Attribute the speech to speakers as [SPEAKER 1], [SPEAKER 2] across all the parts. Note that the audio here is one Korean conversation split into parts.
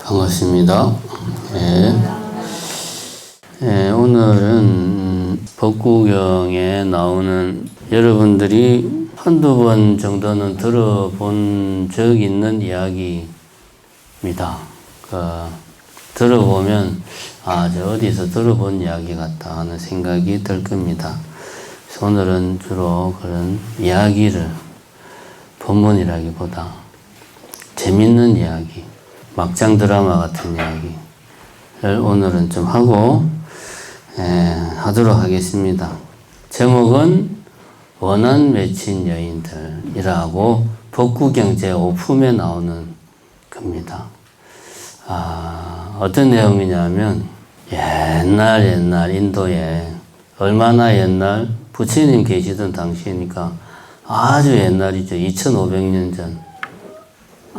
[SPEAKER 1] 반갑습니다. 오늘은 법구경에 나오는 여러분들이 한두 번 정도는 들어본 적 있는 이야기입니다. 들어보면 저 어디서 들어본 이야기 같다 하는 생각이 들 겁니다. 그래서 오늘은 주로 그런 이야기를 본문이라기보다 재밌는 이야기, 막장 드라마 같은 이야기를 오늘은 좀 하고 하도록 하겠습니다. 제목은 원한 맺힌 여인들이라고 법구경 제5품에 나오는 겁니다. 어떤 내용이냐면 옛날 인도에 얼마나 옛날 부처님 계시던 당시니까 아주 옛날이죠. 2500년 전.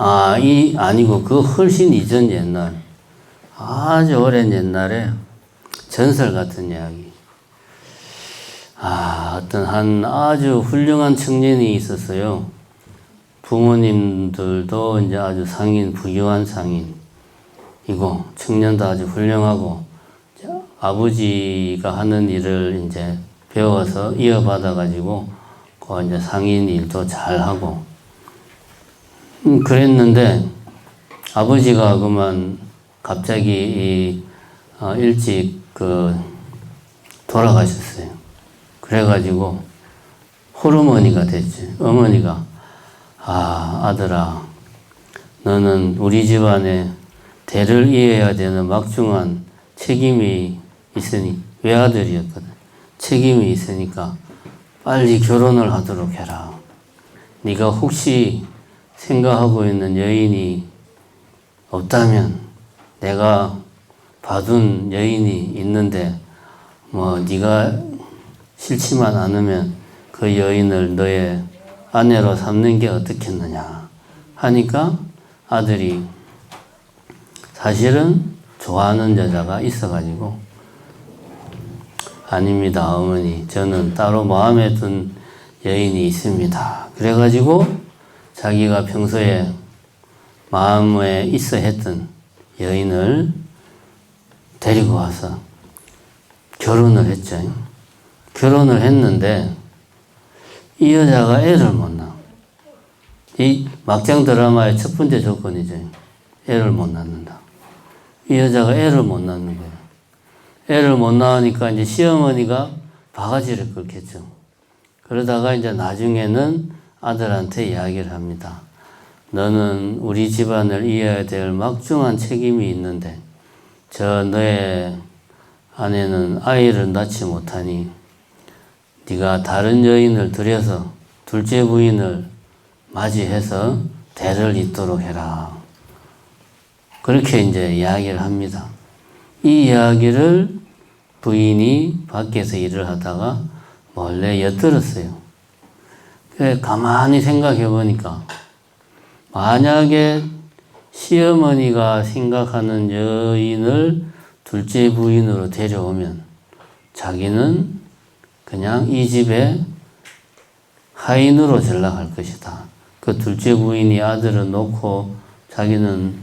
[SPEAKER 1] 아니고 그 훨씬 이전 옛날, 아주 오랜 옛날에 전설 같은 이야기. 어떤 한 아주 훌륭한 청년이 있었어요. 부모님들도 이제 아주 부유한 상인이고, 청년도 아주 훌륭하고, 아버지가 하는 일을 이제 배워서 이어받아가지고, 그 이제 상인 일도 잘하고, 그랬는데 아버지가 그만 갑자기 일찍 돌아가셨어요. 그래가지고 홀어머니가 됐지. 어머니가 아들아, 너는 우리 집안에 대를 이어야 되는 막중한 책임이 있으니, 외아들이었거든. 책임이 있으니까 빨리 결혼을 하도록 해라. 네가 혹시 생각하고 있는 여인이 없다면 내가 봐둔 여인이 있는데 네가 싫지만 않으면 그 여인을 너의 아내로 삼는 게 어떻겠느냐 하니까 아들이 사실은 좋아하는 여자가 있어가지고 아닙니다 어머니, 저는 따로 마음에 둔 여인이 있습니다. 그래가지고 자기가 평소에 마음에 있어 했던 여인을 데리고 와서 결혼을 했죠. 결혼을 했는데 이 여자가 애를 못 낳아. 이 막장 드라마의 첫 번째 조건이죠. 애를 못 낳는다. 이 여자가 애를 못 낳는 거예요. 애를 못 낳으니까 이제 시어머니가 바가지를 긁겠죠. 그러다가 이제 나중에는 아들한테 이야기를 합니다. 너는 우리 집안을 이어야 될 막중한 책임이 있는데 너의 아내는 아이를 낳지 못하니 네가 다른 여인을 들여서 둘째 부인을 맞이해서 대를 잇도록 해라. 그렇게 이제 이야기를 합니다. 이 이야기를 부인이 밖에서 일을 하다가 몰래 엿들었어요. 가만히 생각해 보니까 만약에 시어머니가 생각하는 여인을 둘째 부인으로 데려오면 자기는 그냥 이 집에 하인으로 전락할 것이다. 그 둘째 부인이 아들을 놓고 자기는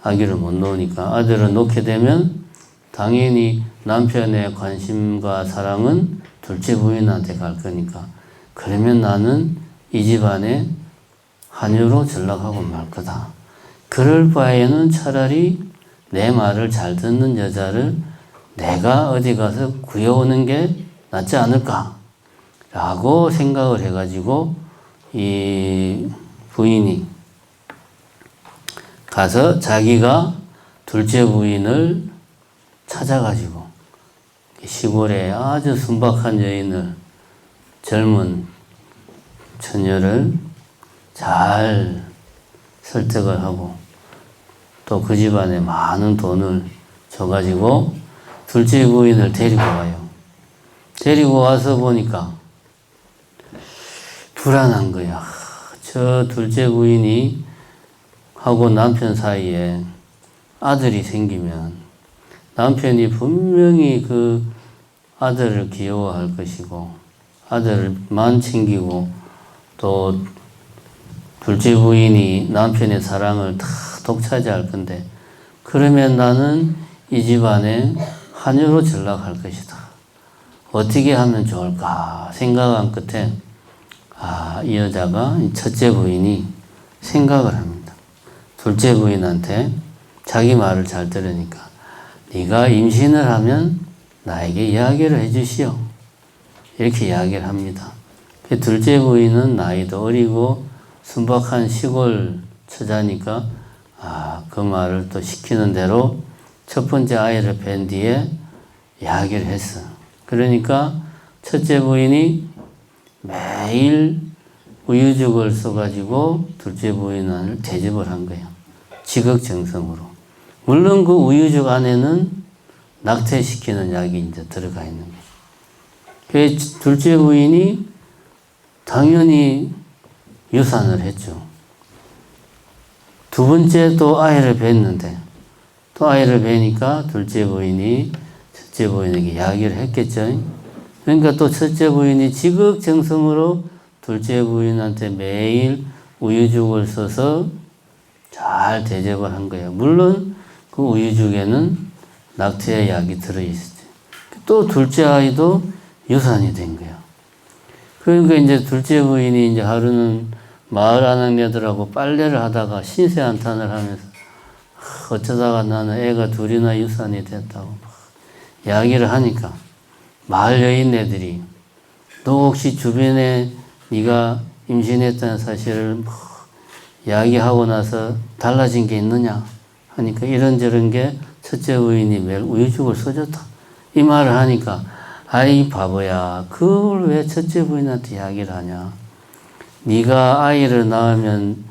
[SPEAKER 1] 아기를 못 놓으니까 아들을 놓게 되면 당연히 남편의 관심과 사랑은 둘째 부인한테 갈 거니까 그러면 나는 이 집안에 하녀로 전락하고 말 거다. 그럴 바에는 차라리 내 말을 잘 듣는 여자를 내가 어디 가서 구해오는 게 낫지 않을까? 라고 생각을 해가지고 이 부인이 가서 자기가 둘째 부인을 찾아가지고 시골에 아주 순박한 여인을, 젊은 처녀를 잘 설득을 하고 또 그 집안에 많은 돈을 줘가지고 둘째 부인을 데리고 와요. 데리고 와서 보니까 불안한 거야. 저 둘째 부인이 하고 남편 사이에 아들이 생기면 남편이 분명히 그 아들을 귀여워할 것이고 아들만 챙기고 또 둘째 부인이 남편의 사랑을 다 독차지할 건데 그러면 나는 이 집안에 하녀로 전락할 것이다. 어떻게 하면 좋을까 생각한 끝에 이 여자가 첫째 부인이 생각을 합니다. 둘째 부인한테 자기 말을 잘 들으니까 네가 임신을 하면 나에게 이야기를 해주시오. 이렇게 이야기를 합니다. 둘째 부인은 나이도 어리고 순박한 시골 처자니까 그 말을 또 시키는 대로 첫 번째 아이를 뵌 뒤에 이야기를 했어. 그러니까 첫째 부인이 매일 우유죽을 써가지고 둘째 부인을 대접을 한 거예요. 지극정성으로. 물론 그 우유죽 안에는 낙태시키는 약이 이제 들어가 있는 거예요. 그래서 둘째 부인이 당연히 유산을 했죠. 두 번째 또 아이를 뵀는데 또 아이를 뵈니까 둘째 부인이 첫째 부인에게 이야기를 했겠죠. 그러니까 또 첫째 부인이 지극정성으로 둘째 부인한테 매일 우유죽을 써서 잘 대접을 한 거예요. 물론 그 우유죽에는 낙태의 약이 들어있었죠. 또 둘째 아이도 유산이 된 거예요. 그러니까 이제 둘째 부인이 이제 하루는 마을 아낙네들하고 빨래를 하다가 신세한탄을 하면서 어쩌다가 나는 애가 둘이나 유산이 됐다고 막 이야기를 하니까 마을 여인네들이 너 혹시 주변에 네가 임신했다는 사실을 뭐 이야기하고 나서 달라진 게 있느냐 하니까 이런저런 게 첫째 부인이 매일 우유죽을 써줬다. 이 말을 하니까 아이 바보야 그걸 왜 첫째 부인한테 이야기를 하냐. 네가 아이를 낳으면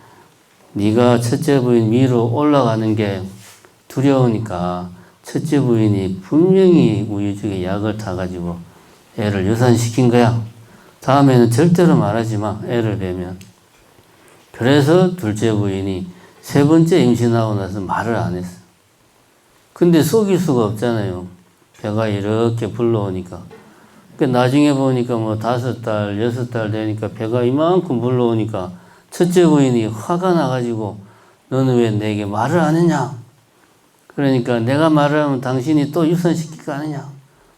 [SPEAKER 1] 네가 첫째 부인 위로 올라가는 게 두려우니까 첫째 부인이 분명히 우유죽에 약을 타가지고 애를 유산시킨 거야. 다음에는 절대로 말하지 마. 애를 뵈면. 그래서 둘째 부인이 세 번째 임신하고 나서 말을 안 했어. 근데 속일 수가 없잖아요. 배가 이렇게 불러오니까. 나중에 보니까 뭐 5달, 6달 되니까 배가 이만큼 불러오니까 첫째 부인이 화가 나가지고 너는 왜 내게 말을 안 했냐? 그러니까 내가 말을 하면 당신이 또 유산시킬 거 아니냐?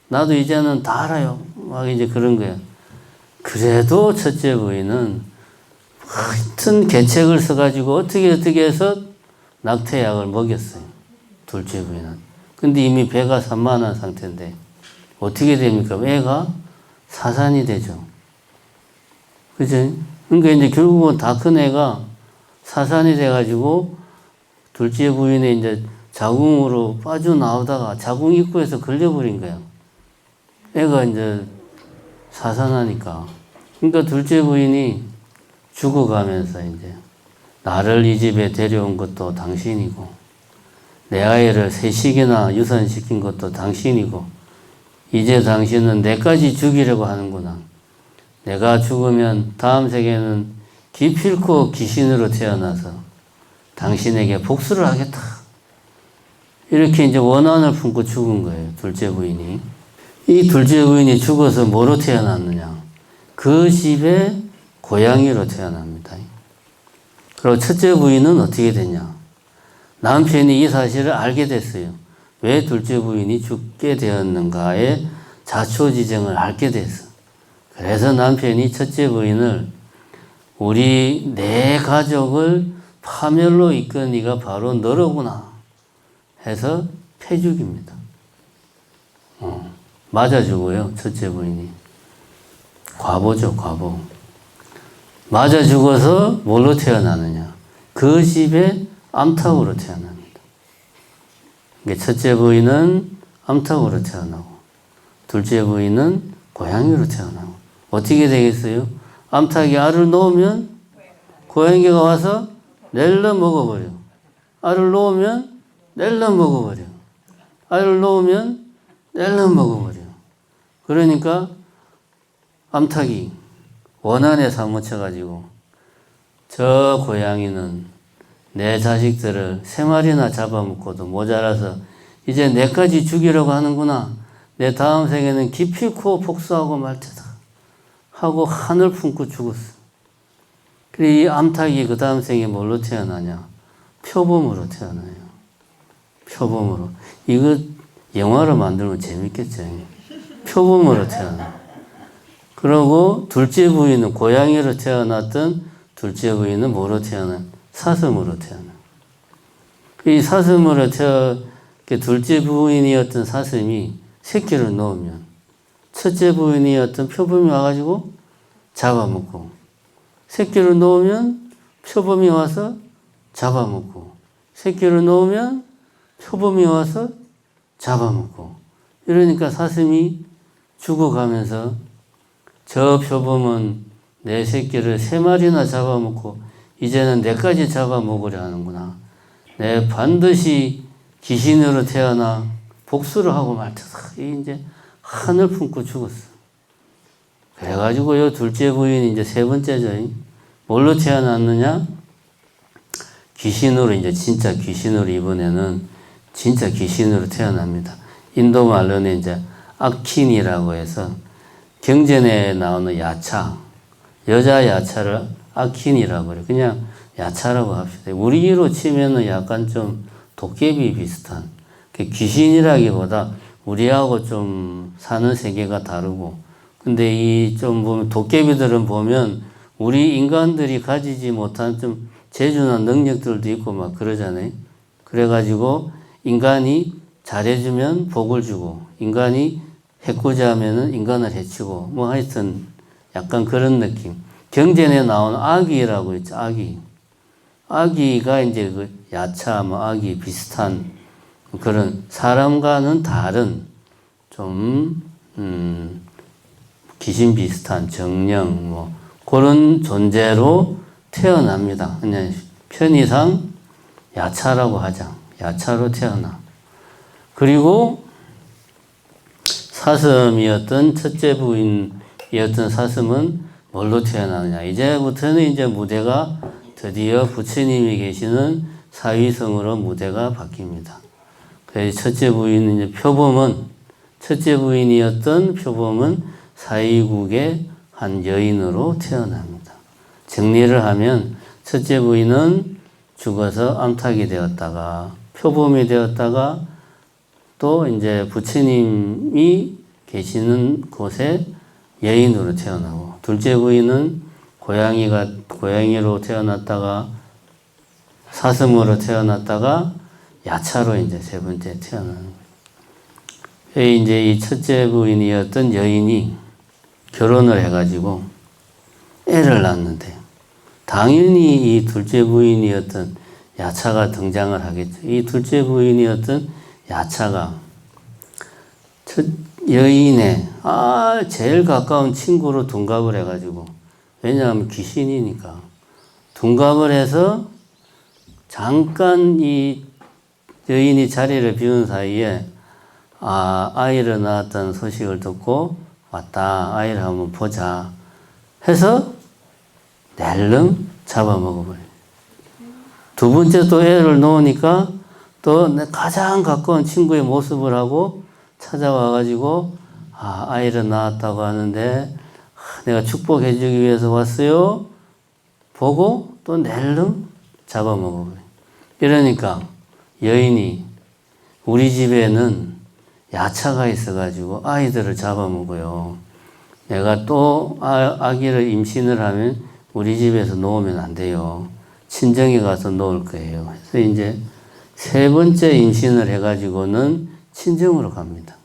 [SPEAKER 1] 나도 이제는 다 알아요. 막 이제 그런 거야. 그래도 첫째 부인은 하여튼 계책을 써가지고 어떻게 해서 낙태약을 먹였어요. 둘째 부인은. 근데 이미 배가 산만한 상태인데 어떻게 됩니까? 애가 사산이 되죠. 그죠? 그러니까 이제 결국은 다 큰 애가 사산이 돼가지고 둘째 부인의 이제 자궁으로 빠져나오다가 자궁 입구에서 걸려버린 거야. 애가 이제 사산하니까. 그러니까 둘째 부인이 죽어가면서 이제 나를 이 집에 데려온 것도 당신이고 내 아이를 셋씩이나 유산시킨 것도 당신이고 이제 당신은 내까지 죽이려고 하는구나. 내가 죽으면 다음 세계는 기필코 귀신으로 태어나서 당신에게 복수를 하겠다. 이렇게 이제 원한을 품고 죽은 거예요. 둘째 부인이. 이 둘째 부인이 죽어서 뭐로 태어났느냐. 그 집에 고양이로 태어납니다. 그리고 첫째 부인은 어떻게 됐냐. 남편이 이 사실을 알게 됐어요. 왜 둘째 부인이 죽게 되었는가에 자초지정을 알게 됐어. 그래서 남편이 첫째 부인을 내 가족을 파멸로 이끈 이가 바로 너로구나 해서 패죽입니다. 맞아 죽어요. 첫째 부인이. 과보죠. 과보. 맞아 죽어서 뭘로 태어나느냐. 그 집에 암탉으로 태어납니다. 첫째 부인은 암탉으로 태어나고 둘째 부인은 고양이로 태어나고 어떻게 되겠어요? 암탉이 알을 놓으면 고양이가 와서 낼러 먹어버려. 알을 놓으면 낼러 먹어버려. 알을 놓으면 낼러 먹어버려. 그러니까 암탉이 원한에 사무쳐가지고 저 고양이는 내 자식들을 3마리나 잡아먹고도 모자라서 이제 내까지 죽이려고 하는구나. 내 다음 생에는 기필코 복수하고 말 테다. 하고 한을 품고 죽었어. 그래 이 암탉이 그 다음 생에 뭘로 태어나냐? 표범으로 태어나요. 표범으로. 이거 영화로 만들면 재밌겠죠. 표범으로 태어나. 그러고 둘째 부인은 고양이로 태어났던 둘째 부인은 뭐로 태어나? 사슴으로 태어나. 이 사슴으로 둘째 부인이었던 사슴이 새끼를 놓으면 첫째 부인이었던 표범이 와가지고 잡아먹고, 새끼를 놓으면 표범이 와서 잡아먹고, 새끼를 놓으면 표범이 와서 잡아먹고. 이러니까 사슴이 죽어가면서 저 표범은 내 새끼를 3마리나 잡아먹고 이제는 내까지 잡아먹으려 하는구나. 내 반드시 귀신으로 태어나 복수를 하고 말듯 이제 한을 품고 죽었어. 그래가지고 요 둘째 부인이 이제 3번째죠. 뭘로 태어났느냐? 귀신으로, 이제 진짜 귀신으로, 이번에는 진짜 귀신으로 태어납니다. 인도 말로는 이제 아킨이라고 해서 경전에 나오는 야차, 여자 야차를 아킨이라고 그래요. 그냥 야차라고 합시다. 우리로 치면은 약간 좀 도깨비 비슷한, 귀신이라기보다 우리하고 좀 사는 세계가 다르고, 근데 이 좀 보면 도깨비들은 보면 우리 인간들이 가지지 못한 좀 재주나 능력들도 있고 막 그러잖아요. 그래가지고 인간이 잘해주면 복을 주고, 인간이 해코자 하면은 인간을 해치고, 뭐 하여튼 약간 그런 느낌. 경전에 나온 아기라고 있죠. 아기가 이제 그 야차, 뭐 아기 비슷한 그런 사람과는 다른 좀, 귀신 비슷한 정령, 뭐 그런 존재로 태어납니다. 그냥 편의상 야차라고 하자. 야차로 태어나. 그리고 사슴이었던 첫째 부인이었던 사슴은 뭘로 태어나느냐. 이제부터는 이제 무대가 드디어 부처님이 계시는 사위성으로 무대가 바뀝니다. 그래서 첫째 부인, 이제 첫째 부인이었던 표범은 사위국의 한 여인으로 태어납니다. 정리를 하면 첫째 부인은 죽어서 암탉이 되었다가 표범이 되었다가 또 이제 부처님이 계시는 곳에 여인으로 태어나고, 둘째 부인은 고양이로 태어났다가 사슴으로 태어났다가 야차로 이제 3번째 태어나는 거예요. 이제 이 첫째 부인이었던 여인이 결혼을 해가지고 애를 낳는데, 당연히 이 둘째 부인이었던 야차가 등장을 하겠죠. 이 둘째 부인이었던 야차가 여인의 제일 가까운 친구로 둔갑을 해가지고, 왜냐하면 귀신이니까 둔갑을 해서 잠깐 이 여인이 자리를 비운 사이에 아이를 낳았다는 소식을 듣고 왔다. 아이를 한번 보자 해서 낼름 잡아먹어버려요. 두 번째 또 애를 놓으니까 또 가장 가까운 친구의 모습을 하고 찾아와가지고 아이를 낳았다고 하는데 내가 축복해주기 위해서 왔어요. 보고 또 낼름 잡아먹어버려요. 이러니까 여인이 우리 집에는 야차가 있어가지고 아이들을 잡아먹어요. 내가 또 아기를 임신을 하면 우리 집에서 놓으면 안 돼요. 친정에 가서 놓을 거예요. 그래서 이제 3번째 임신을 해가지고는 친정으로 갑니다.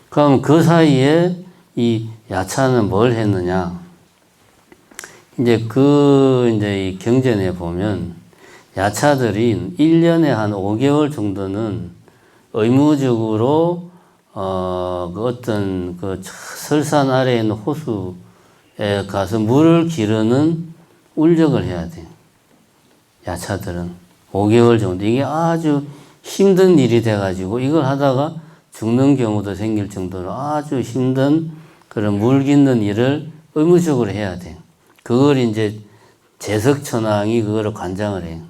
[SPEAKER 1] 그럼 그 사이에 이 야차는 뭘 했느냐? 이제 이 경전에 보면 야차들이 1년에 한 5개월 정도는 의무적으로 어떤 그 설산 아래에 있는 호수에 가서 물을 기르는 울력을 해야 돼요. 야차들은 5개월 정도. 이게 아주 힘든 일이 돼가지고 이걸 하다가 죽는 경우도 생길 정도로 아주 힘든 그런 물 깃는 일을 의무적으로 해야 돼요. 그걸 이제 제석천왕이 그거를 관장을 해요.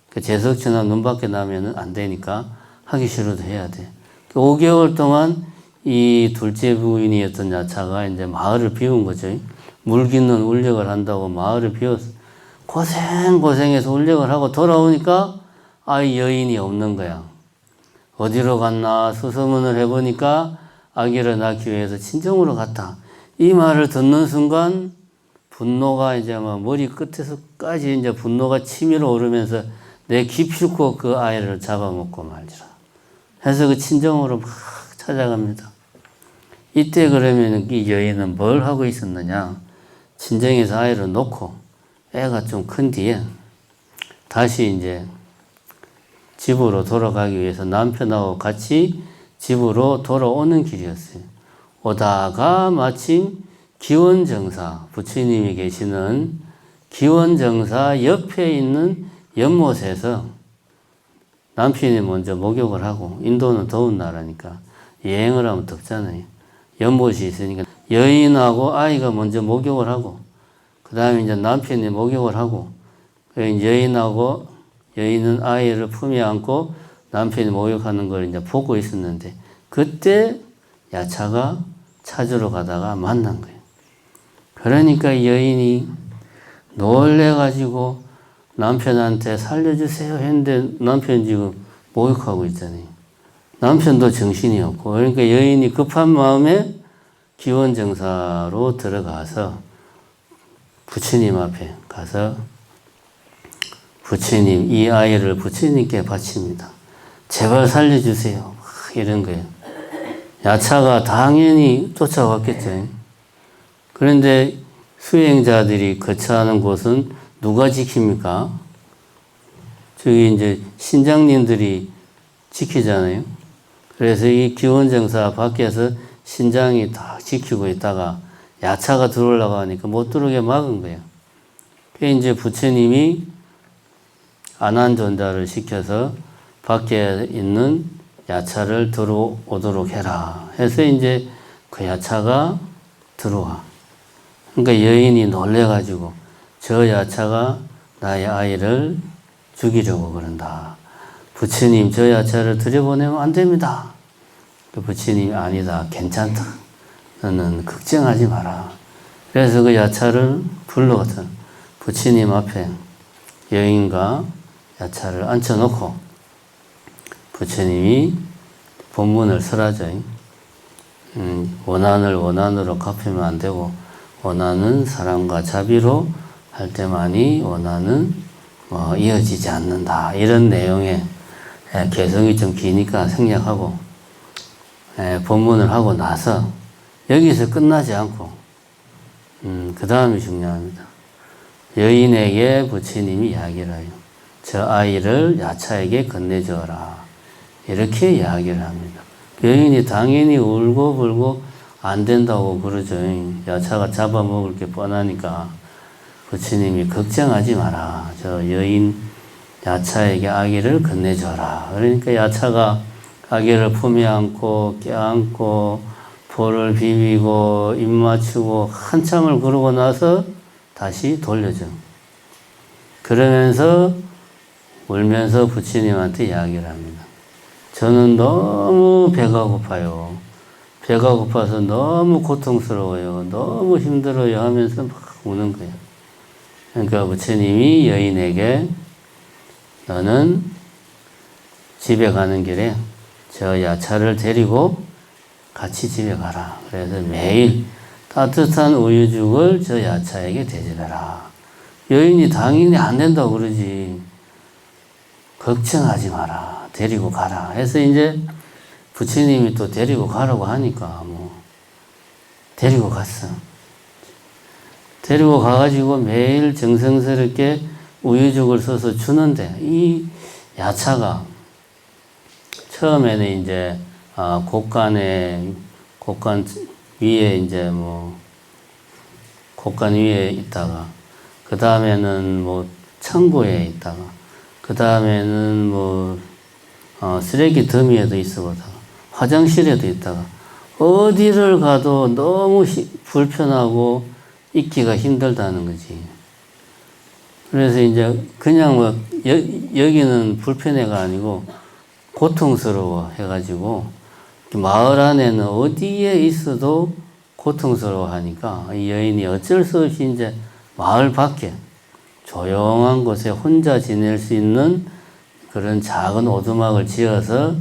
[SPEAKER 1] 그 제석천왕 눈밖에 나면은 안 되니까 하기 싫어도 해야 돼. 5개월 동안 이 둘째 부인이었던 야차가 이제 마을을 비운 거죠. 물 깃는 울력을 한다고 마을을 비워서 고생해서 울력을 하고 돌아오니까 아이 여인이 없는 거야. 어디로 갔나 수소문을 해보니까 아기를 낳기 위해서 친정으로 갔다. 이 말을 듣는 순간 분노가 이제 막 머리 끝에서까지 이제 분노가 치밀어 오르면서 내 기필코 그 아이를 잡아먹고 말지라. 해서 그 친정으로 막 찾아갑니다. 이때 그러면 이 여인은 뭘 하고 있었느냐? 친정에서 아이를 놓고 애가 좀 큰 뒤에 다시 이제 집으로 돌아가기 위해서 남편하고 같이 집으로 돌아오는 길이었어요. 오다가 마침 기원정사, 부처님이 계시는 기원정사 옆에 있는 연못에서 남편이 먼저 목욕을 하고, 인도는 더운 나라니까 여행을 하면 덥잖아요. 연못이 있으니까 여인하고 아이가 먼저 목욕을 하고, 그 다음에 이제 남편이 목욕을 하고, 여인은 아이를 품에 안고 남편이 목욕하는 걸 이제 보고 있었는데, 그때 야차가 찾으러 가다가 만난 거예요. 그러니까 여인이 놀래가지고 남편한테 살려주세요 했는데 남편 지금 목욕하고 있잖아요. 남편도 정신이 없고, 그러니까 여인이 급한 마음에 기원정사로 들어가서 부처님 앞에 가서 부처님, 이 아이를 부처님께 바칩니다. 제발 살려주세요. 이런 거예요. 야차가 당연히 쫓아왔겠죠. 그런데 수행자들이 거처하는 곳은 누가 지킵니까? 저기 이제 신장님들이 지키잖아요. 그래서 이 기원정사 밖에서 신장이 다 지키고 있다가 야차가 들어오려고 하니까 못 들어오게 막은 거예요. 그래서 이제 부처님이 안한존자를 시켜서 밖에 있는 야차를 들어오도록 해라 해서 이제 그 야차가 들어와. 그러니까 여인이 놀래가지고 저 야차가 나의 아이를 죽이려고 그런다. 부처님, 저 야차를 들여보내면 안 됩니다. 그 부처님이 아니다. 괜찮다. 너는 걱정하지 마라. 그래서 그 야차를 불러서 부처님 앞에 여인과 야차를 앉혀놓고 부처님이 본문을 설하죠. 원한을 원한으로 갚으면 안 되고, 원한은 사랑과 자비로 할 때만이 원한은 이어지지 않는다. 이런 내용의 개성이 좀 기니까 생략하고 본문을 하고 나서 여기서 끝나지 않고 그 다음이 중요합니다. 여인에게 부처님이 이야기를 해요. 저 아이를 야차에게 건네주어라. 이렇게 이야기를 합니다. 여인이 당연히 울고 불고 안 된다고 그러죠. 야차가 잡아먹을 게 뻔하니까 부처님이 걱정하지 마라. 저 여인 야차에게 아기를 건네줘라. 그러니까 야차가 아기를 품에 안고 껴안고 볼을 비비고 입 맞추고 한참을 그러고 나서 다시 돌려줘. 그러면서 울면서 부처님한테 이야기를 합니다. 저는 너무 배가 고파요. 배가 고파서 너무 고통스러워요. 너무 힘들어요 하면서 막 우는 거예요. 그러니까 부처님이 여인에게 너는 집에 가는 길에 저 야차를 데리고 같이 집에 가라. 그래서 매일 따뜻한 우유죽을 저 야차에게 대접해라. 여인이 당연히 안 된다고 그러지. 걱정하지 마라. 데리고 가라. 해서 이제 부처님이 또 데리고 가라고 하니까 데리고 갔어. 데리고 가가지고 매일 정성스럽게 우유죽을 써서 주는데 이 야차가 처음에는 이제 곡간 위에 이제 곡간 위에 있다가 그 다음에는 창고에 있다가 그 다음에는 쓰레기 더미에도 있어보다가 화장실에도 있다가 어디를 가도 너무 불편하고 있기가 힘들다는 거지. 그래서 이제 그냥 여기는 불편해가 아니고 고통스러워 해가지고 마을 안에는 어디에 있어도 고통스러워 하니까 이 여인이 어쩔 수 없이 이제 마을 밖에 조용한 곳에 혼자 지낼 수 있는 그런 작은 오두막을 지어서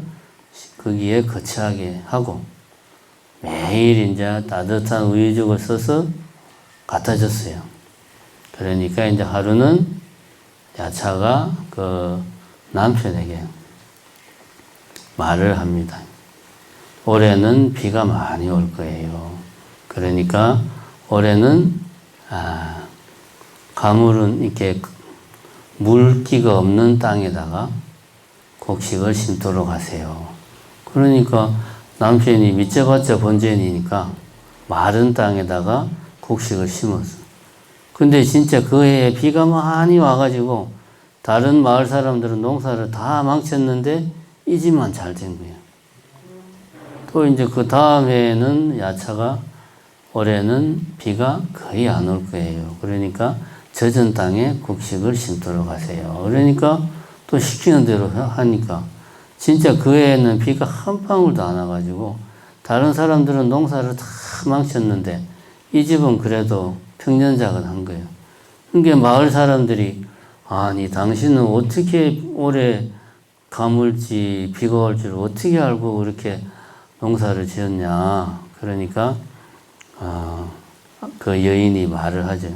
[SPEAKER 1] 거기에 거처하게 하고 매일 이제 따뜻한 우유죽을 써서 갖다 줬어요. 그러니까 이제 하루는 야차가 그 남편에게 말을 합니다. 올해는 비가 많이 올 거예요. 그러니까 올해는 가물은 이렇게 물기가 없는 땅에다가 곡식을 심도록 하세요. 그러니까 남편이 믿져봤자 본전이니까 마른 땅에다가 곡식을 심었어. 근데 진짜 그 해에 비가 많이 와가지고 다른 마을 사람들은 농사를 다 망쳤는데 이 집만 잘 된 거예요. 또 이제 그 다음 해에는 야차가 올해는 비가 거의 안 올 거예요. 그러니까 젖은 땅에 곡식을 심도록 하세요. 그러니까 또 시키는 대로 하니까 진짜 그 해에는 비가 한 방울도 안 와가지고 다른 사람들은 농사를 다 망쳤는데 이 집은 그래도 평년작은 거예요. 그러니까 마을 사람들이 아니 당신은 어떻게 올해 가물지 비가 올 줄 어떻게 알고 그렇게 농사를 지었냐. 그러니까 그 여인이 말을 하죠.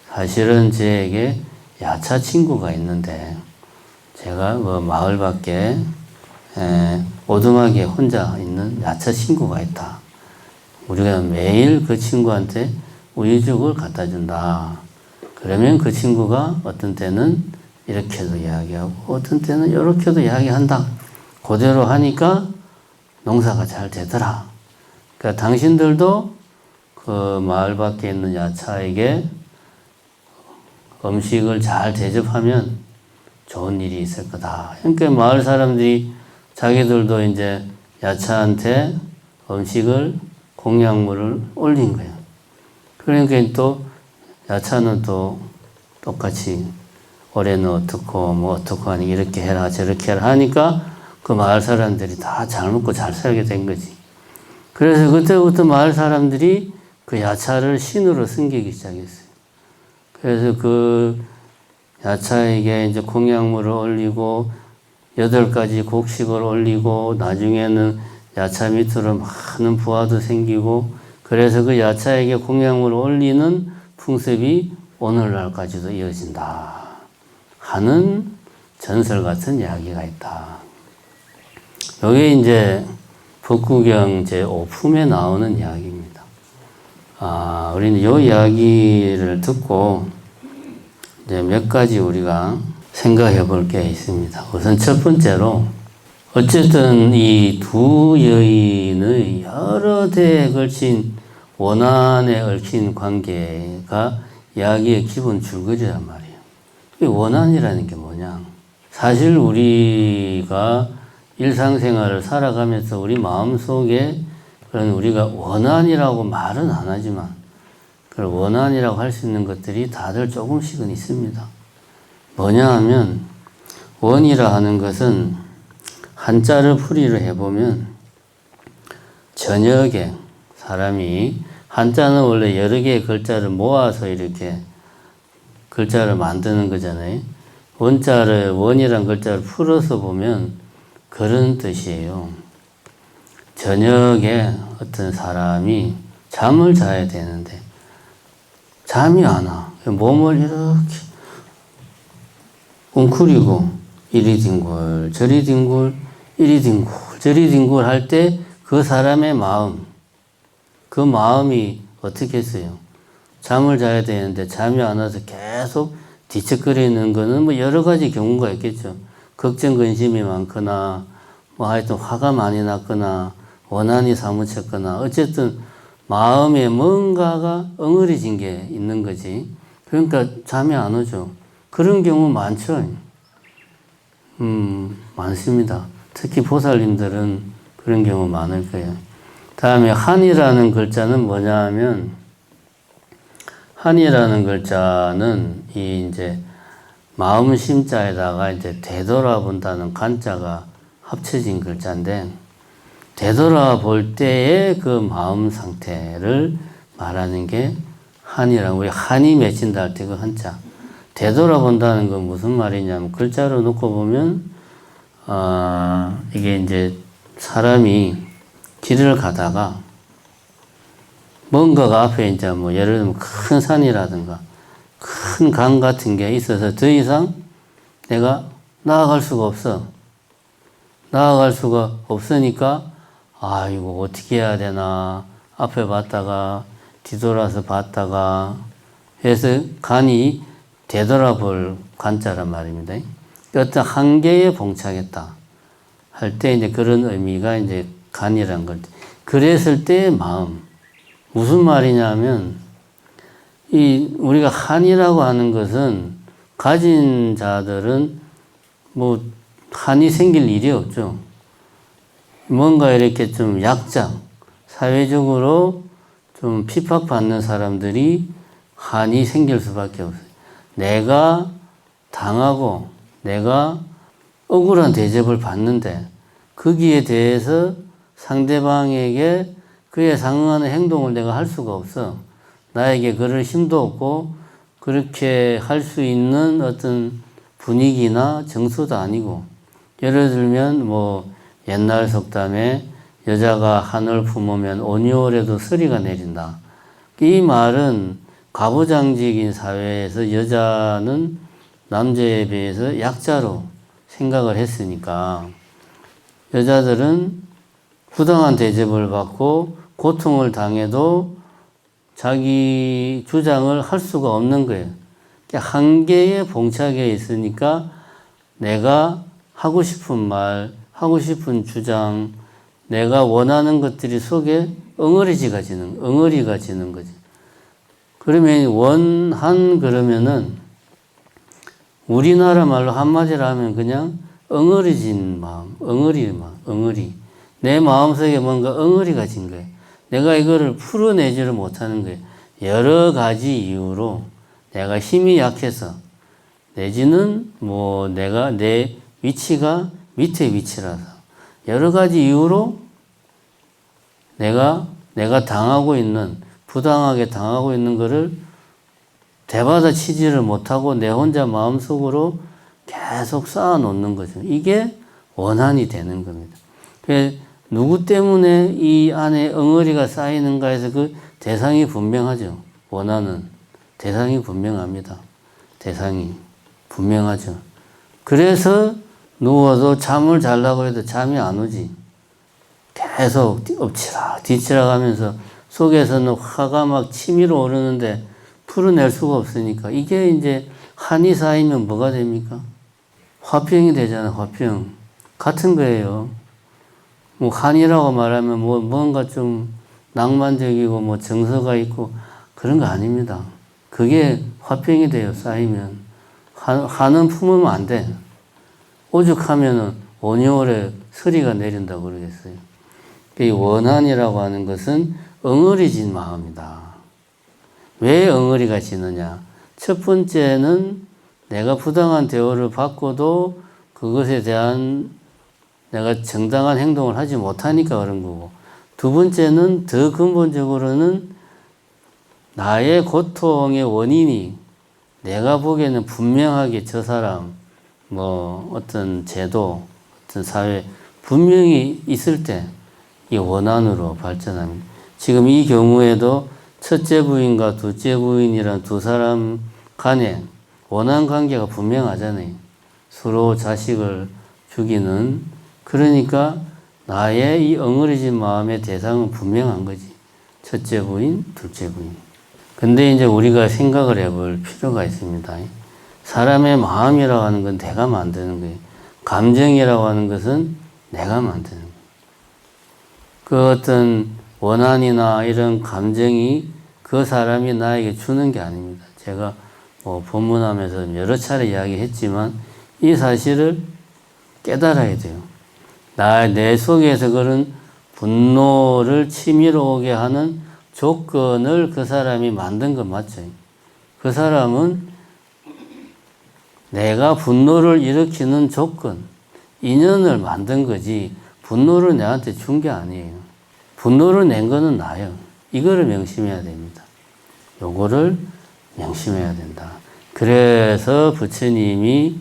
[SPEAKER 1] 사실은 저에게 야차 친구가 있는데 제가 뭐 마을 밖에 오두막에 혼자 있는 야차 친구가 있다. 우리가 매일 그 친구한테 우유죽을 갖다 준다. 그러면 그 친구가 어떤 때는 이렇게도 이야기하고 어떤 때는 이렇게도 이야기한다. 그대로 하니까 농사가 잘 되더라. 그러니까 당신들도 그 마을 밖에 있는 야차에게 음식을 잘 대접하면 좋은 일이 있을 거다. 그러니까 마을 사람들이 자기들도 이제 야차한테 음식을 공양물을 올린 거예요. 그러니까 또 야차는 또 똑같이 올해는 어떻고 뭐 어떻고 하니 이렇게 해라 저렇게 해라 하니까 그 마을 사람들이 다 잘 먹고 잘 살게 된 거지. 그래서 그때부터 마을 사람들이 그 야차를 신으로 섬기기 시작했어요. 그래서 그 야차에게 이제 공양물을 올리고 8가지 곡식을 올리고 나중에는 야차 밑으로 많은 부하도 생기고 그래서 그 야차에게 공양물을 올리는 풍습이 오늘날까지도 이어진다 하는 전설 같은 이야기가 있다. 여기 이제 법구경 제5품에 나오는 이야기입니다. 우리는 이 이야기를 듣고 이제 몇 가지 우리가 생각해 볼 게 있습니다. 우선 첫 번째로 어쨌든 이 두 여인의 여러 대에 걸친 원한에 얽힌 관계가 이야기의 기본 줄거리란 말이에요. 이 원한이라는 게 뭐냐? 사실 우리가 일상생활을 살아가면서 우리 마음속에 그런 우리가 원한이라고 말은 안 하지만 그 원한이라고 할 수 있는 것들이 다들 조금씩은 있습니다. 뭐냐 하면 원이라 하는 것은 한자를 풀이를 해보면 저녁에 사람이 한자는 원래 여러 개의 글자를 모아서 이렇게 글자를 만드는 거잖아요. 원이란 글자를 풀어서 보면 그런 뜻이에요. 저녁에 어떤 사람이 잠을 자야 되는데 잠이 안 와. 몸을 이렇게 웅크리고 이리 뒹굴 저리 뒹굴 이리 뒹굴 저리 뒹굴 할 때 그 사람의 마음, 그 마음이 어떻게 했어요? 잠을 자야 되는데 잠이 안 와서 계속 뒤척거리는 거는 뭐 여러 가지 경우가 있겠죠. 걱정 근심이 많거나 뭐 하여튼 화가 많이 났거나 원한이 사무쳤거나 어쨌든 마음에 뭔가가 엉어리진 게 있는 거지. 그러니까 잠이 안 오죠. 그런 경우 많죠. 많습니다. 특히 보살님들은 그런 경우 많을 거예요. 다음에 한이라는 글자는 뭐냐 하면 한이라는 글자는 이 이제 마음 심자에다가 이제 되돌아본다는 간자가 합쳐진 글자인데 되돌아볼 때의 그 마음 상태를 말하는 게 한이라고. 우리 한이 맺힌다 할 때 그 한자. 되돌아본다는 건 무슨 말이냐면 글자로 놓고 보면 이게 이제 사람이 길을 가다가 뭔가가 앞에 이제 뭐 예를 들면 큰 산이라든가 큰 강 같은 게 있어서 더 이상 내가 나아갈 수가 없어. 나아갈 수가 없으니까 이거 어떻게 해야 되나 앞에 봤다가 뒤돌아서 봤다가 해서 간이 되돌아볼 관자란 말입니다. 어떤 한계에 봉착했다 할 때 이제 그런 의미가 이제 간이란 걸. 그랬을 때의 마음. 무슨 말이냐면 우리가 한이라고 하는 것은 가진 자들은 뭐 한이 생길 일이 없죠. 뭔가 이렇게 좀 약자, 사회적으로 좀 핍박받는 사람들이 한이 생길 수밖에 없어요. 내가 당하고 내가 억울한 대접을 받는데 거기에 대해서 상대방에게 그에 상응하는 행동을 내가 할 수가 없어. 나에게 그럴 힘도 없고 그렇게 할 수 있는 어떤 분위기나 정서도 아니고, 예를 들면 뭐 옛날 속담에 여자가 한을 품으면 온유월에도 서리가 내린다. 이 말은 가부장적인 사회에서 여자는 남자에 비해서 약자로 생각을 했으니까 여자들은 부당한 대접을 받고 고통을 당해도 자기 주장을 할 수가 없는 거예요. 한계에 봉착해 있으니까 내가 하고 싶은 말, 하고 싶은 주장, 내가 원하는 것들이 속에 엉어리가 지는 거지. 그러면 원한 그러면은 우리나라 말로 한마디로 하면 그냥 엉어리진 마음, 엉어리. 내 마음속에 뭔가 엉어리가 진 거예요. 내가 이거를 풀어내지를 못하는 거예요. 여러 가지 이유로 내가 힘이 약해서 내지는 뭐 내 위치가 밑에 위치라서 여러 가지 이유로 내가 당하고 있는, 부당하게 당하고 있는 거를 대받아 치지를 못하고 내 혼자 마음속으로 계속 쌓아 놓는 거죠. 이게 원한이 되는 겁니다. 누구 때문에 이 안에 엉어리가 쌓이는가 해서 그 대상이 분명하죠. 원한은 대상이 분명합니다. 대상이 분명하죠. 그래서 누워도 잠을 자려고 해도 잠이 안 오지. 계속 엎치락 뒤치락 하면서 속에서는 화가 막 치밀어 오르는데 풀어낼 수가 없으니까 이게 이제 한이 쌓이면 뭐가 됩니까? 화병이 되잖아. 화병. 같은 거예요. 뭐 한이라고 말하면 뭐 뭔가 좀 낭만적이고 뭐 정서가 있고 그런 거 아닙니다. 그게 화병이 돼요. 쌓이면. 한은 품으면 안 돼. 오죽하면은 온유월에 서리가 내린다고 그러겠어요. 이 원한이라고 하는 것은 엉어리진 마음이다. 왜 엉어리가 지느냐? 첫 번째는 내가 부당한 대우를 받고도 그것에 대한 내가 정당한 행동을 하지 못하니까 그런 거고, 두 번째는 더 근본적으로는 나의 고통의 원인이 내가 보기에는 분명하게 저 사람, 뭐 어떤 제도, 어떤 사회 분명히 있을 때 이 원한으로 발전합니다. 지금 이 경우에도 첫째 부인과 둘째 부인이란 두 사람 간에 원한 관계가 분명하잖아요. 서로 자식을 죽이는. 그러니까 나의 이 엉어리진 마음의 대상은 분명한 거지. 첫째 부인, 둘째 부인. 근데 이제 우리가 생각을 해볼 필요가 있습니다. 사람의 마음이라고 하는 건 내가 만드는 거예요. 감정이라고 하는 것은 내가 만드는 거예요. 그 어떤 원한이나 이런 감정이 그 사람이 나에게 주는 게 아닙니다. 제가 뭐 본문하면서 여러 차례 이야기했지만 이 사실을 깨달아야 돼요. 내 속에서 그런 분노를 치밀어 오게 하는 조건을 그 사람이 만든 건 맞죠. 그 사람은 내가 분노를 일으키는 조건, 인연을 만든 거지 분노를 내한테 준 게 아니에요. 분노를 낸 거는 나예요. 이거를 명심해야 됩니다. 요거를 명심해야 된다. 그래서 부처님이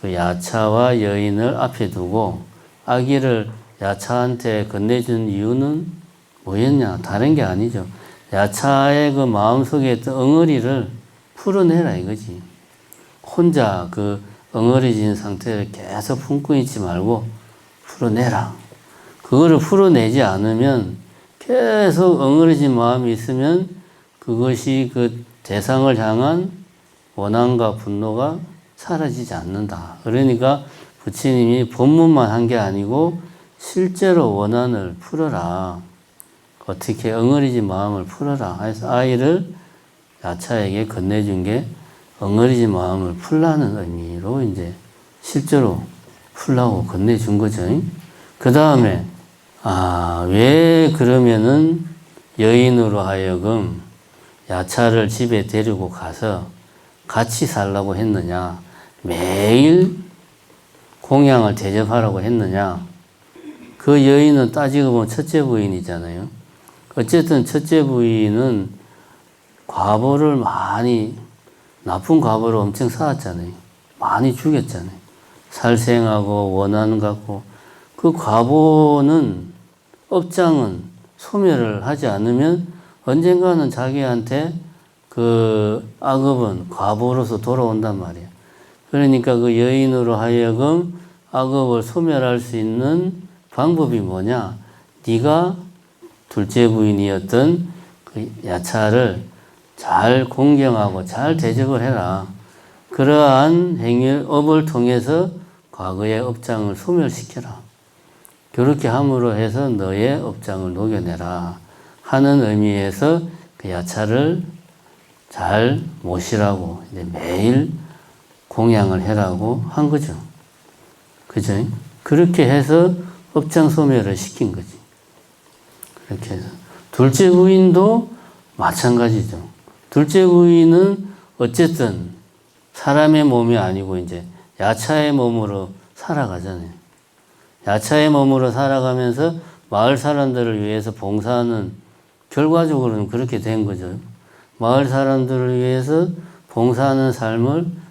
[SPEAKER 1] 그 야차와 여인을 앞에 두고 아기를 야차한테 건네준 이유는 뭐였냐? 다른 게 아니죠. 야차의 그 마음속에 있던 엉어리를 풀어내라 이거지. 혼자 그 엉어리진 상태를 계속 품고 있지 말고 풀어내라. 그거를 풀어내지 않으면 계속 엉어리진 마음이 있으면 그것이 그 대상을 향한 원한과 분노가 사라지지 않는다. 그러니까 부처님이 법문만 한 게 아니고 실제로 원한을 풀어라. 어떻게 엉어리진 마음을 풀어라. 해서 아이를 야차에게 건네준 게 엉어리진 마음을 풀라는 의미로 이제 실제로 풀라고 건네준 거죠. 그 다음에 왜 그러면은 여인으로 하여금 야차를 집에 데리고 가서 같이 살라고 했느냐? 매일 공양을 대접하라고 했느냐? 그 여인은 따지고 보면 첫째 부인이잖아요. 어쨌든 첫째 부인은 과보를 많이, 나쁜 과보를 엄청 쌓았잖아요. 많이 죽였잖아요. 살생하고 원한 갖고. 그 과보는, 업장은 소멸을 하지 않으면 언젠가는 자기한테 그 악업은 과보로서 돌아온단 말이에요. 그러니까 그 여인으로 하여금 악업을 소멸할 수 있는 방법이 뭐냐? 네가 둘째 부인이었던 그 야차를 잘 공경하고 잘 대접을 해라. 그러한 업을 통해서 과거의 업장을 소멸시켜라. 그렇게 함으로 해서 너의 업장을 녹여내라 하는 의미에서 그 야차를 잘 모시라고 이제 매일 공양을 해라고 한 거죠. 그죠? 그렇게 해서 업장 소멸을 시킨 거지. 그렇게 해서. 둘째 부인도 마찬가지죠. 둘째 부인은 어쨌든 사람의 몸이 아니고 이제 야차의 몸으로 살아가잖아요. 야차의 몸으로 살아가면서 마을 사람들을 위해서 봉사하는 결과적으로는 그렇게 된 거죠. 마을 사람들을 위해서 봉사하는 삶을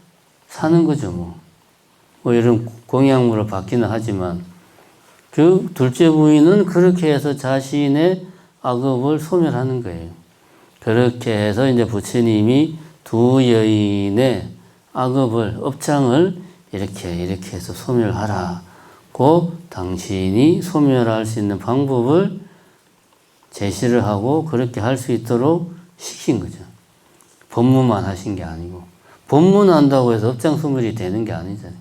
[SPEAKER 1] 사는 거죠. 뭐 이런 공약물을 받기는 하지만 그 둘째 부인은 그렇게 해서 자신의 악업을 소멸하는 거예요. 그렇게 해서 이제 부처님이 두 여인의 악업을, 업장을 이렇게 해서 소멸하라고 당신이 소멸할 수 있는 방법을 제시를 하고 그렇게 할 수 있도록 시킨 거죠. 법문만 하신 게 아니고. 법문한다고 해서 업장 소멸이 되는 게 아니잖아요.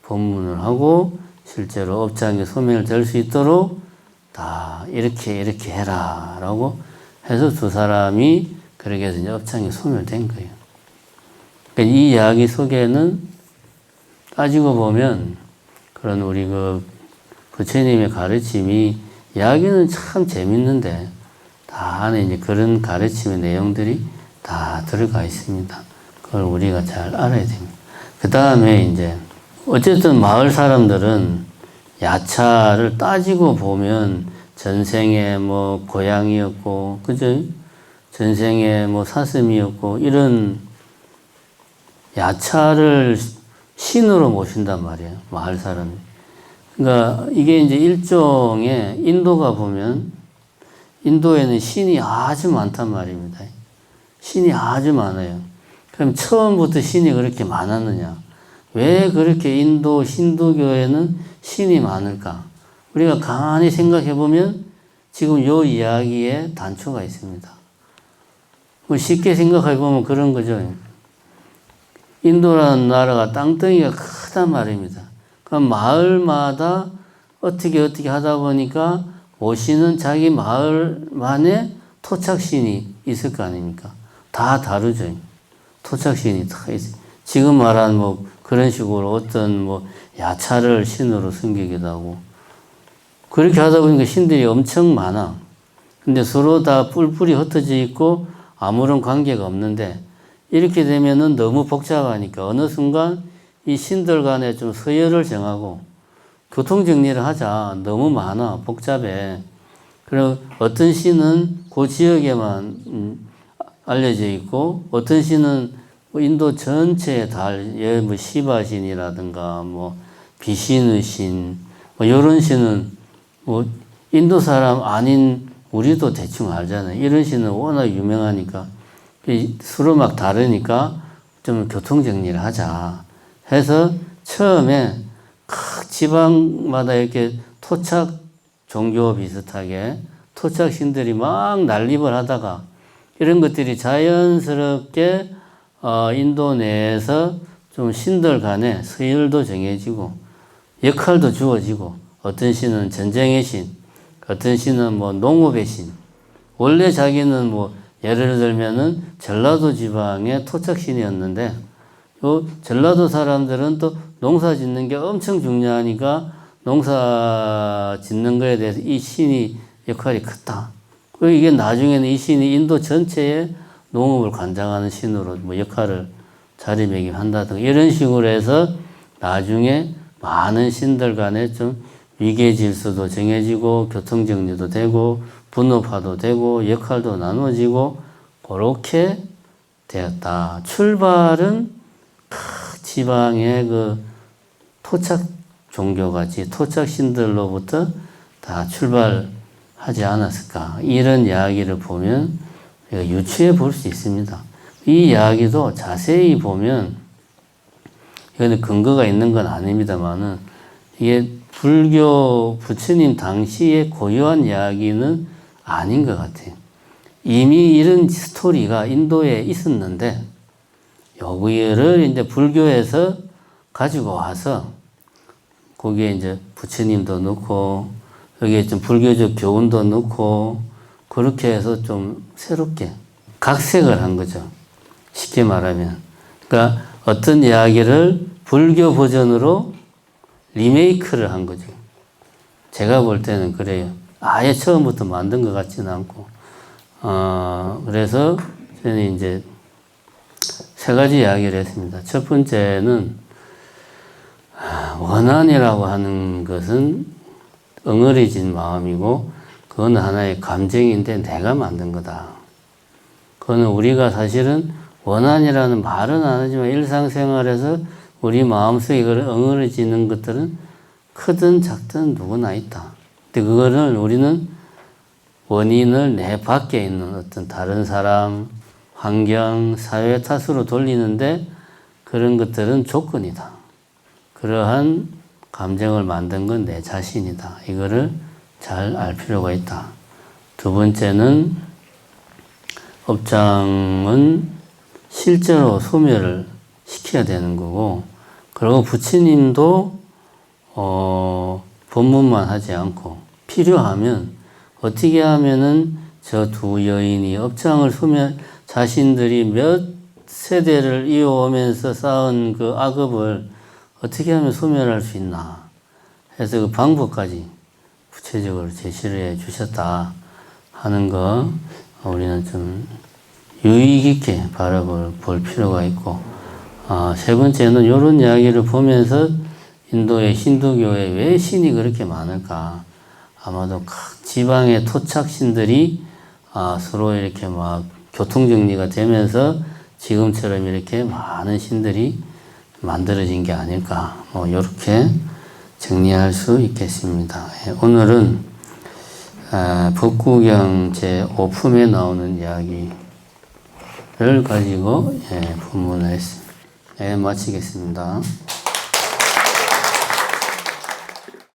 [SPEAKER 1] 법문을 하고 실제로 업장이 소멸될 수 있도록 다 이렇게 해라 라고 해서 두 사람이 그렇게 해서 이제 업장이 소멸된 거예요. 그러니까 이 이야기 속에는 따지고 보면 그런 우리 그 부처님의 가르침이 이야기는 참 재밌는데 다 안에 이제 그런 가르침의 내용들이 다 들어가 있습니다. 그걸 우리가 잘 알아야 됩니다. 그 다음에 이제 어쨌든 마을 사람들은 야차를 따지고 보면 전생에 뭐 고양이였고, 그죠? 전생에 뭐 사슴이었고, 이런 야차를 신으로 모신단 말이에요. 마을 사람이. 그러니까 이게 이제 일종의 인도가 보면 인도에는 신이 아주 많단 말입니다. 신이 아주 많아요. 그럼 처음부터 신이 그렇게 많았느냐? 왜 그렇게 인도 힌두교에는 신이 많을까? 우리가 가만히 생각해 보면 지금 요 이야기에 단초가 있습니다. 쉽게 생각해 보면 그런 거죠. 인도라는 나라가 땅덩이가 크단 말입니다. 그럼 마을마다 어떻게 하다 보니까 모시는 자기 마을만의 토착신이 있을 거 아닙니까? 다 다르죠. 토착신이 다 있어요. 지금 말한 뭐 그런 식으로 어떤 뭐 야차를 신으로 섬기기도 하고 그렇게 하다 보니까 신들이 엄청 많아. 근데 서로 다 뿔뿔이 흩어져 있고 아무런 관계가 없는데 이렇게 되면은 너무 복잡하니까 어느 순간 이 신들 간에 좀 서열을 정하고 교통정리를 하자. 너무 많아. 복잡해. 그리고 어떤 신은 그 지역에만 알려져 있고 어떤 신은 뭐 인도 전체에 뭐 시바신이라든가 뭐 비신의 신, 뭐 이런 신은 뭐 인도 사람 아닌 우리도 대충 알잖아요. 이런 신은 워낙 유명하니까 서로 막 다르니까 좀 교통 정리를 하자 해서 처음에 각 지방마다 이렇게 토착 종교 비슷하게 토착 신들이 막 난립을 하다가 이런 것들이 자연스럽게 인도 내에서 좀 신들 간에 서열도 정해지고 역할도 주어지고 어떤 신은 전쟁의 신, 어떤 신은 뭐 농업의 신. 원래 자기는 뭐 예를 들면은 전라도 지방의 토착 신이었는데 요 전라도 사람들은 또 농사 짓는 게 엄청 중요하니까 농사 짓는 거에 대해서 이 신이 역할이 컸다. 그리고 이게 나중에는 이 신이 인도 전체에 농업을 관장하는 신으로 뭐 역할을 자리매김한다든가 이런 식으로 해서 나중에 많은 신들 간에 좀 위계 질서도 정해지고 교통 정리도 되고 분업화도 되고 역할도 나눠지고 그렇게 되었다. 출발은 각 지방의 그 토착 종교같이 토착 신들로부터 다 출발하지 않았을까. 이런 이야기를 보면 유추해 볼 수 있습니다. 이 이야기도 자세히 보면 이거는 근거가 있는 건 아닙니다만은 이게 불교 부처님 당시에 고유한 이야기는 아닌 것 같아요. 이미 이런 스토리가 인도에 있었는데 여기를 이제 불교에서 가지고 와서 거기에 이제 부처님도 넣고 여기에 좀 불교적 교훈도 넣고 그렇게 해서 좀 새롭게 각색을 한 거죠. 쉽게 말하면. 그러니까 어떤 이야기를 불교 버전으로 리메이크를 한 거죠. 제가 볼 때는 그래요. 아예 처음부터 만든 것 같지는 않고. 그래서 저는 이제 세 가지 이야기를 했습니다. 첫 번째는 원한이라고 하는 것은 엉어리진 마음이고 그건 하나의 감정인데 내가 만든 거다. 그거는 우리가 사실은 원한이라는 말은 안 하지만 일상생활에서 우리 마음속에 엉어리지는 것들은 크든 작든 누구나 있다. 근데 그거를 우리는 원인을 내 밖에 있는 어떤 다른 사람, 환경, 사회 탓으로 돌리는데 그런 것들은 조건이다. 그러한 감정을 만든 건 내 자신이다. 이거를 잘 알 필요가 있다. 두 번째는 업장은 실제로 소멸을 시켜야 되는 거고 그리고 부처님도 법문만 하지 않고 필요하면 어떻게 하면은 저 두 여인이 업장을 소멸 자신들이 몇 세대를 이어오면서 쌓은 그 악업을 어떻게 하면 소멸할 수 있나 해서 그 방법까지 구체적으로 제시를 해 주셨다 하는 거 우리는 좀 유의 깊게 바라볼 필요가 있고 세 번째는 이런 이야기를 보면서 인도의 힌두교에 왜 신이 그렇게 많을까 아마도 각 지방의 토착신들이 서로 이렇게 막 교통정리가 되면서 지금처럼 이렇게 많은 신들이 만들어진 게 아닐까 뭐 이렇게 정리할 수 있겠습니다. 오늘은 법구경 제5품에 나오는 이야기를 가지고 본문을 했습니다. 마치겠습니다.